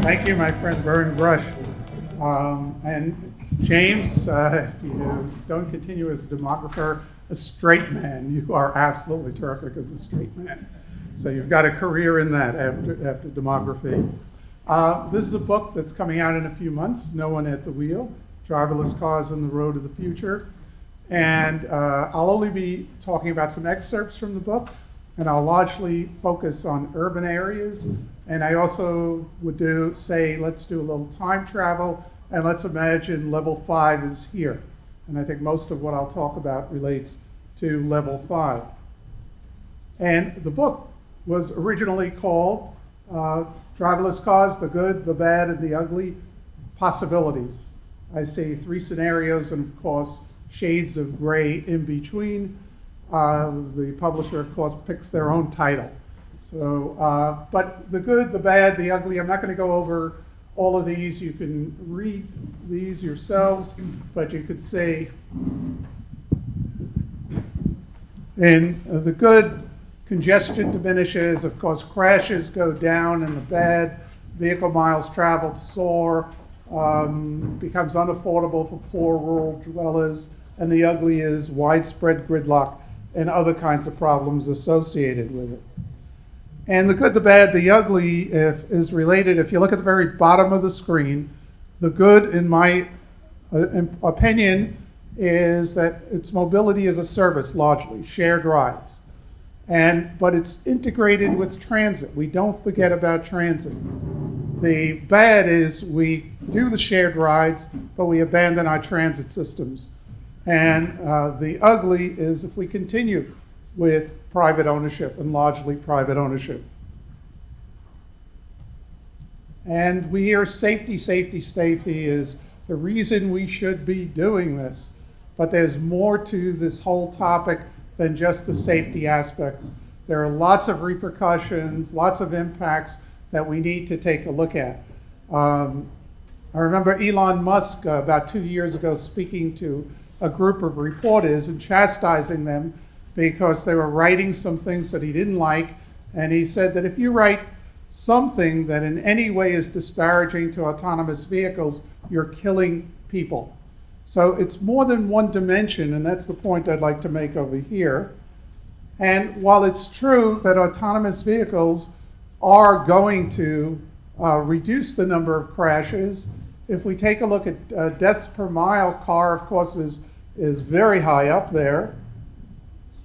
Thank you, my friend Vern Brush. And James, if you don't continue as a demographer, a straight man, you are absolutely terrific as a straight man. So you've got a career in that after demography. This is a book that's coming out in a few months, No One at the Wheel, Driverless Cars on the Road of the Future. And I'll only be talking about some excerpts from the book, and I'll largely focus on urban areas. And I also would say, let's do a little time travel, and let's imagine level 5 is here. And I think most of what I'll talk about relates to level 5. And the book was originally called Driverless Cars, the Good, the Bad, and the Ugly Possibilities. I see 3 scenarios, and of course, shades of gray in between. The publisher, of course, picks their own title. So, but the good, the bad, the ugly, I'm not going to go over all of these. You can read these yourselves, but you could see in the good, congestion diminishes, of course, crashes go down, and the bad, vehicle miles traveled soar, becomes unaffordable for poor rural dwellers, and the ugly is widespread gridlock and other kinds of problems associated with it. And the good, the bad, the ugly is related. If you look at the very bottom of the screen, the good, in my opinion, is that it's mobility as a service, largely, shared rides. But it's integrated with transit. We don't forget about transit. The bad is we do the shared rides, but we abandon our transit systems. And the ugly is if we continue with private ownership, and largely private ownership. And we hear safety, safety, safety is the reason we should be doing this. But there's more to this whole topic than just the safety aspect. There are lots of repercussions, lots of impacts that we need to take a look at. I remember Elon Musk about 2 years ago speaking to a group of reporters and chastising them because they were writing some things that he didn't like. And he said that if you write something that in any way is disparaging to autonomous vehicles, you're killing people. So it's more than one dimension, and that's the point I'd like to make over here. And while it's true that autonomous vehicles are going to reduce the number of crashes, if we take a look at deaths per mile, car, of course, is very high up there.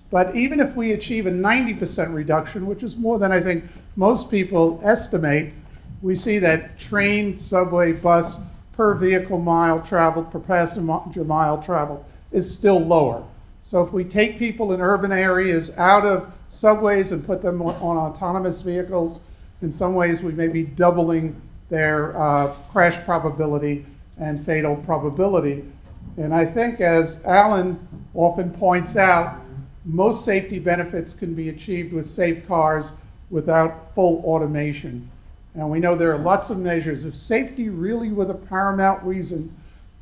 But even if we achieve a 90% reduction, which is more than I think most people estimate, we see that train, subway, bus per vehicle mile traveled, per passenger mile traveled is still lower. So if we take people in urban areas out of subways and put them on autonomous vehicles, in some ways we may be doubling their crash probability and fatal probability. And I think, as Alan often points out, most safety benefits can be achieved with safe cars without full automation. And we know there are lots of measures. If safety really were the paramount reason,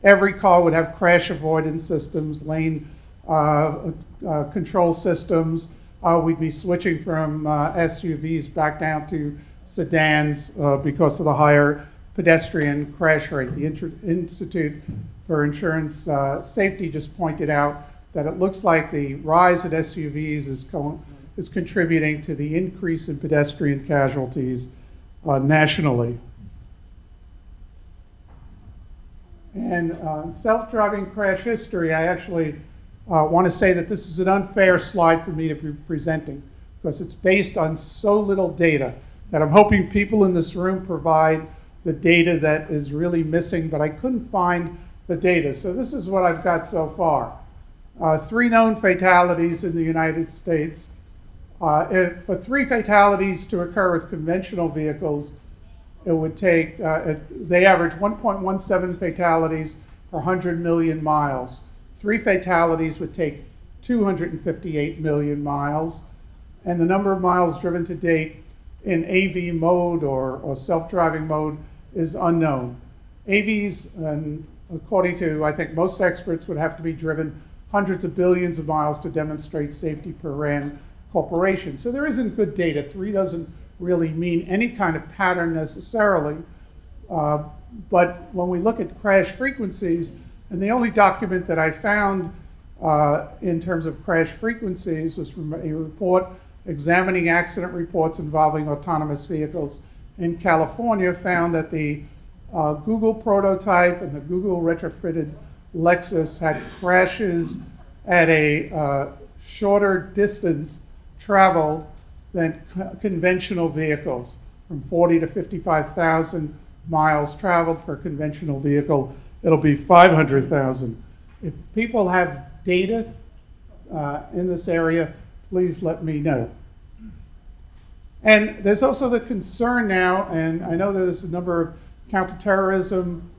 every car would have crash avoidance systems, lane control systems. We'd be switching from SUVs back down to sedans because of the higher pedestrian crash rate. The Institute for Insurance Safety just pointed out that it looks like the rise of SUVs is contributing to the increase in pedestrian casualties nationally. And self-driving crash history, I actually want to say that this is an unfair slide for me to be presenting because it's based on so little data that I'm hoping people in this room provide the data that is really missing, but I couldn't find the data. So this is what I've got so far. 3 known fatalities in the United States. For 3 fatalities to occur with conventional vehicles, it would take, they average 1.17 fatalities per 100 million miles. 3 fatalities would take 258 million miles. And the number of miles driven to date in AV mode or self-driving mode is unknown. AVs, according to, I think, most experts, would have to be driven hundreds of billions of miles to demonstrate safety per RAND corporation. So there isn't good data. 3 doesn't really mean any kind of pattern necessarily. But when we look at crash frequencies, and the only document that I found in terms of crash frequencies was from a report examining accident reports involving autonomous vehicles in California, found that the Google prototype and the Google retrofitted Lexus had crashes at a shorter distance traveled than conventional vehicles, from 40 to 55,000 miles traveled for a conventional vehicle. It'll be 500,000. If people have data in this area, please let me know. And there's also the concern now, and I know there's a number of counterterrorism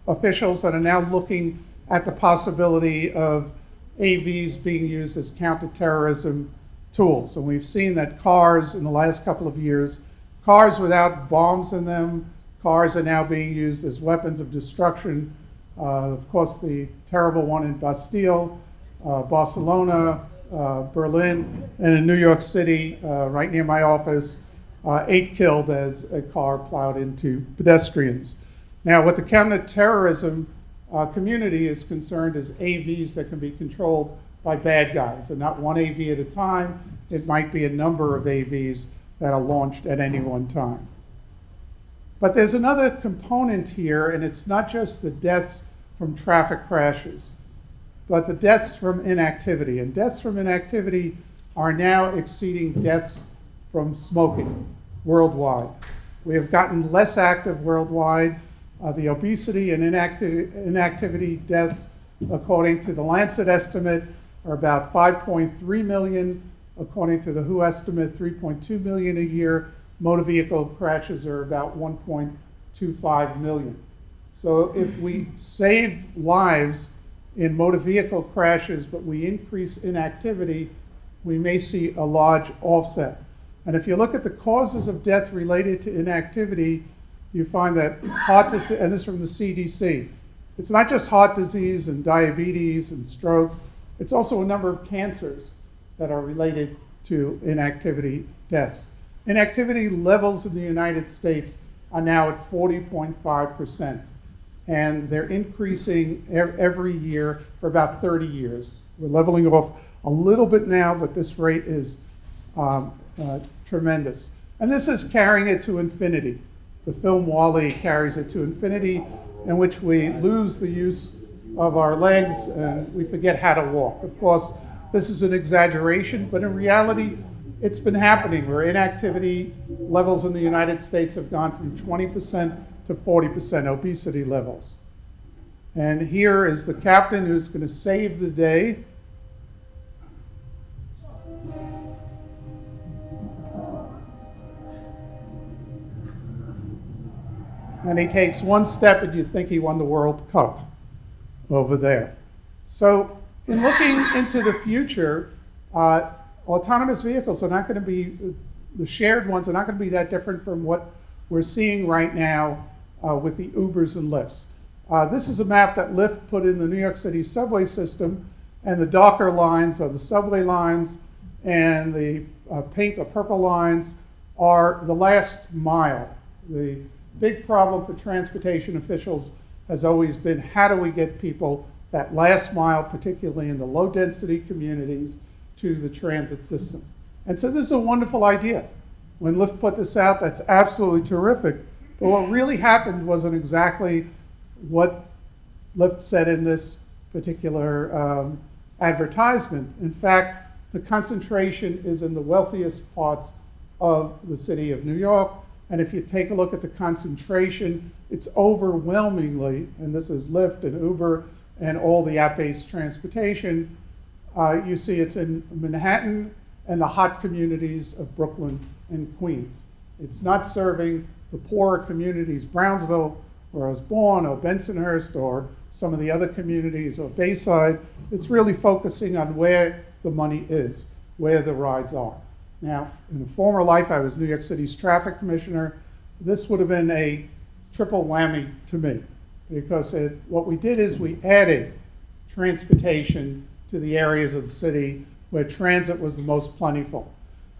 officials that are now looking at the possibility of AVs being used as counterterrorism tools. And we've seen that cars in the last couple of years, cars without bombs in them, cars are now being used as weapons of destruction. Of course, the terrible one in Bastille, Barcelona, Berlin, and in New York City, right near my office, 8 killed as a car plowed into pedestrians. Now, what the counterterrorism community is concerned is AVs that can be controlled by bad guys, and not one AV at a time. It might be a number of AVs that are launched at any one time. But there's another component here, and it's not just the deaths from traffic crashes, but the deaths from inactivity. And deaths from inactivity are now exceeding deaths from smoking worldwide. We have gotten less active worldwide. The obesity and inactivity deaths, according to the Lancet estimate, are about 5.3 million. According to the WHO estimate, 3.2 million a year. Motor vehicle crashes are about 1.25 million. So if we save lives in motor vehicle crashes, but we increase inactivity, we may see a large offset. And if you look at the causes of death related to inactivity, you find that heart disease, and this is from the CDC, it's not just heart disease and diabetes and stroke, it's also a number of cancers that are related to inactivity deaths. Inactivity levels in the United States are now at 40.5%, and they're increasing every year for about 30 years. We're leveling off a little bit now, but this rate is tremendous. And this is carrying it to infinity. The film WALL-E carries it to infinity, in which we lose the use of our legs and we forget how to walk. Of course, this is an exaggeration, but in reality, it's been happening where inactivity levels in the United States have gone from 20% to 40% obesity levels. And here is the captain who's going to save the day. And he takes one step and you'd think he won the World Cup over there. So in looking into the future, autonomous vehicles are not going to be, the shared ones are not going to be that different from what we're seeing right now with the Ubers and Lyfts. This is a map that Lyft put in the New York City subway system, and the darker lines are the subway lines, and the pink or purple lines are the last mile. The big problem for transportation officials has always been, how do we get people that last mile, particularly in the low density communities, to the transit system? And so this is a wonderful idea. When Lyft put this out, that's absolutely terrific. But what really happened wasn't exactly what Lyft said in this particular advertisement. In fact, the concentration is in the wealthiest parts of the city of New York. And if you take a look at the concentration, it's overwhelmingly, and this is Lyft and Uber and all the app-based transportation, you see it's in Manhattan and the hot communities of Brooklyn and Queens. It's not serving the poorer communities, Brownsville, where I was born, or Bensonhurst, or some of the other communities, or Bayside. It's really focusing on where the money is, where the rides are. Now, in a former life, I was New York City's traffic commissioner. This would have been a triple whammy to me, because what we did is we added transportation to the areas of the city where transit was the most plentiful.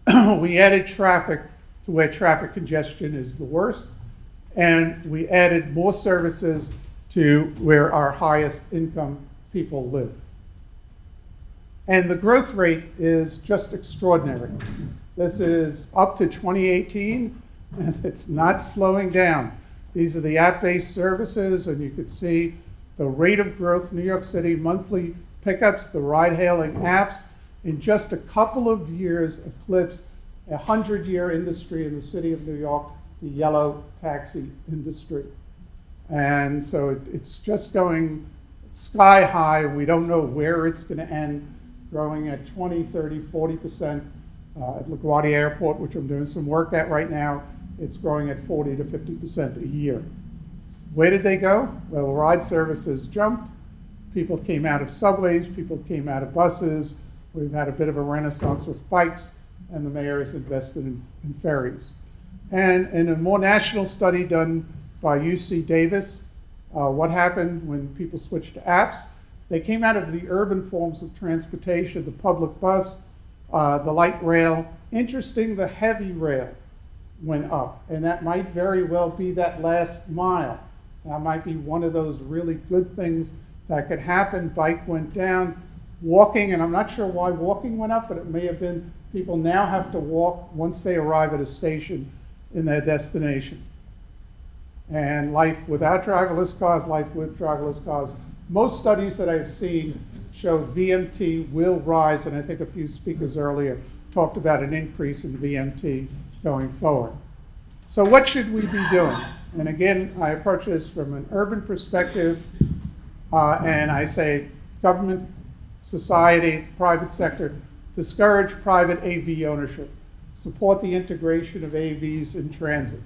We added traffic to where traffic congestion is the worst, and we added more services to where our highest income people live. And the growth rate is just extraordinary. This is up to 2018, and it's not slowing down. These are the app-based services, and you could see the rate of growth. New York City monthly pickups, the ride-hailing apps, in just a couple of years eclipsed a 100-year industry in the city of New York, the yellow taxi industry. And so it's just going sky high. We don't know where it's going to end, growing at 20, 30, 40%. At LaGuardia Airport, which I'm doing some work at right now, it's growing at 40 to 50% a year. Where did they go? Well, ride services jumped. People came out of subways. People came out of buses. We've had a bit of a renaissance with bikes, and the mayor has invested in ferries. And in a more national study done by UC Davis, what happened when people switched to apps? They came out of the urban forms of transportation, the public bus, the light rail. Interesting, the heavy rail went up, and that might very well be that last mile. That might be one of those really good things that could happen. Bike went down, walking, and I'm not sure why walking went up, but it may have been people now have to walk once they arrive at a station in their destination. And life without driverless cars, life with driverless cars. Most studies that I've seen show VMT will rise, and I think a few speakers earlier talked about an increase in VMT going forward. So what should we be doing? And again, I approach this from an urban perspective, and I say government, society, private sector, discourage private AV ownership, support the integration of AVs in transit,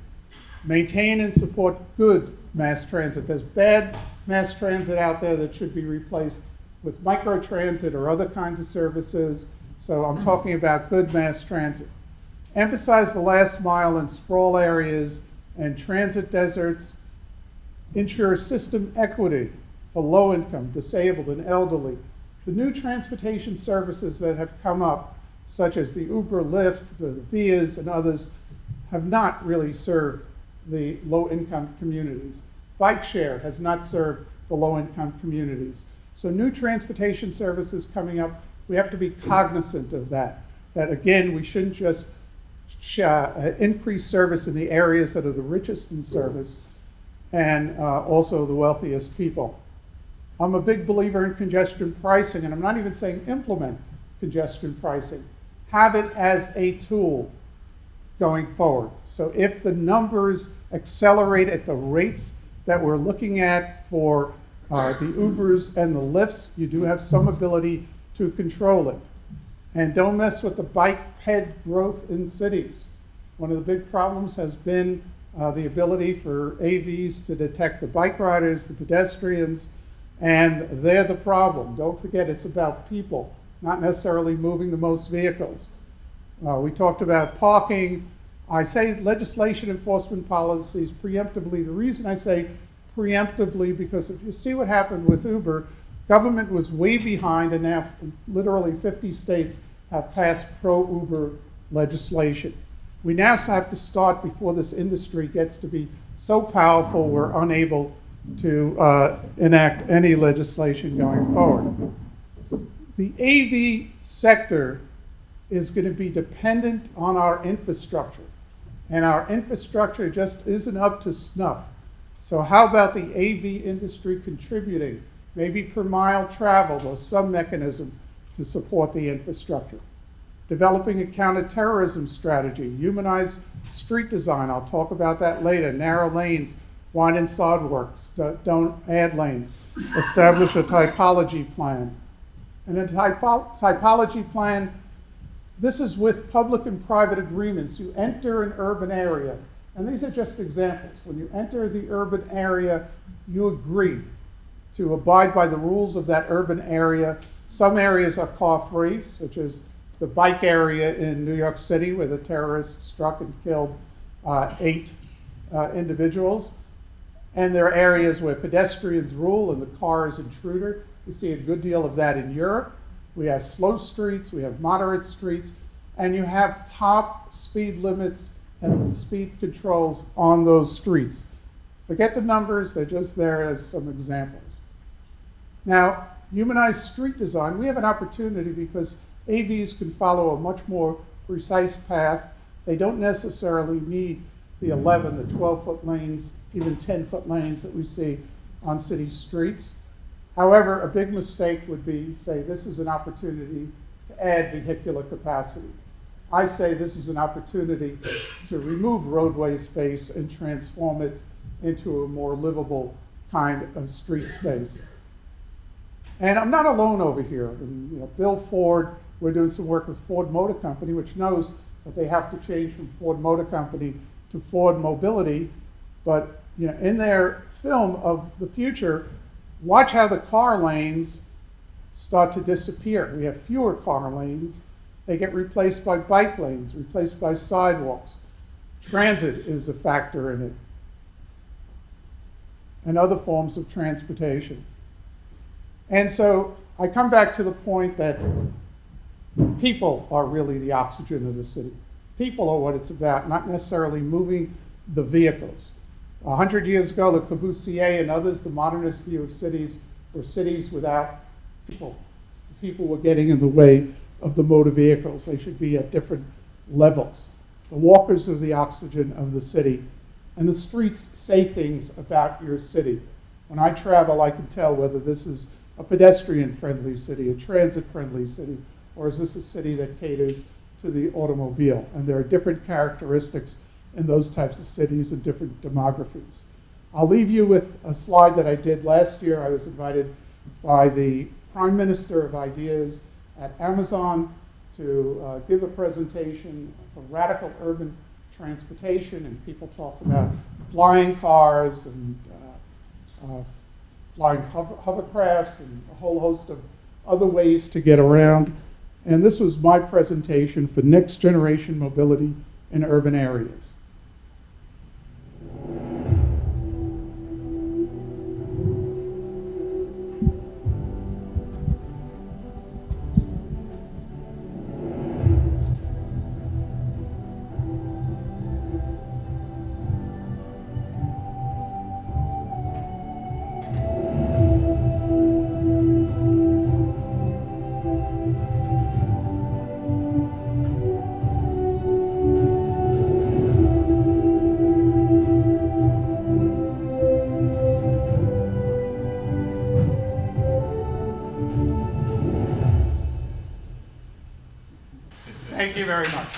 maintain and support good mass transit. There's bad mass transit out there that should be replaced with microtransit or other kinds of services. So I'm talking about good mass transit. Emphasize the last mile in sprawl areas and transit deserts. Ensure system equity for low income, disabled, and elderly. The new transportation services that have come up, such as the Uber, Lyft, the Vias, and others, have not really served the low income communities. Bike share has not served the low income communities. So new transportation services coming up, we have to be cognizant of that. That again, we shouldn't just increase service in the areas that are the richest in service and also the wealthiest people. I'm a big believer in congestion pricing, and I'm not even saying implement congestion pricing. Have it as a tool going forward. So if the numbers accelerate at the rates that we're looking at for the Ubers and the Lyfts, you do have some ability to control it. And don't mess with the bike ped growth in cities. One of the big problems has been the ability for AVs to detect the bike riders, the pedestrians, and they're the problem. Don't forget, it's about people, not necessarily moving the most vehicles. We talked about parking. I say legislation enforcement policies preemptively. The reason I say preemptively, because if you see what happened with Uber, government was way behind, and now literally 50 states have passed pro-Uber legislation. We now have to start before this industry gets to be so powerful we're unable to enact any legislation going forward. The AV sector is going to be dependent on our infrastructure, and our infrastructure just isn't up to snuff. So how about the AV industry contributing, maybe per mile traveled or some mechanism to support the infrastructure? Developing a counterterrorism strategy, humanized street design, I'll talk about that later, narrow lanes, wide and sidewalks, don't add lanes. Establish a typology plan. And a typology plan, this is with public and private agreements. You enter an urban area, and these are just examples. When you enter the urban area, you agree to abide by the rules of that urban area. Some areas are car-free, such as the bike area in New York City, where the terrorists struck and killed 8 individuals. And there are areas where pedestrians rule and the car is intruder. We see a good deal of that in Europe. We have slow streets, we have moderate streets, and you have top speed limits and speed controls on those streets. Forget the numbers, they're just there as some examples. Now, humanized street design, we have an opportunity because AVs can follow a much more precise path. They don't necessarily need the 11, the 12-foot lanes, even 10-foot lanes that we see on city streets. However, a big mistake would be, say, this is an opportunity to add vehicular capacity. I say this is an opportunity to remove roadway space and transform it into a more livable kind of street space. And I'm not alone over here. And, Bill Ford, we're doing some work with Ford Motor Company, which knows that they have to change from Ford Motor Company to Ford Mobility. But in their film of the future, watch how the car lanes start to disappear. We have fewer car lanes. They get replaced by bike lanes, replaced by sidewalks. Transit is a factor in it, and other forms of transportation. And so I come back to the point that people are really the oxygen of the city. People are what it's about, not necessarily moving the vehicles. 100 years ago, Le Corbusier and others, the modernist view of cities were cities without people. People were getting in the way of the motor vehicles. They should be at different levels. The walkers are the oxygen of the city, and the streets say things about your city. When I travel, I can tell whether this is a pedestrian-friendly city, a transit-friendly city, or is this a city that caters to the automobile? And there are different characteristics in those types of cities and different demographies. I'll leave you with a slide that I did last year. I was invited by the Prime Minister of Ideas at Amazon to give a presentation for radical urban transportation, and people talk about flying cars and flying hovercrafts and a whole host of other ways to get around. And this was my presentation for next generation mobility in urban areas. Thank you very much.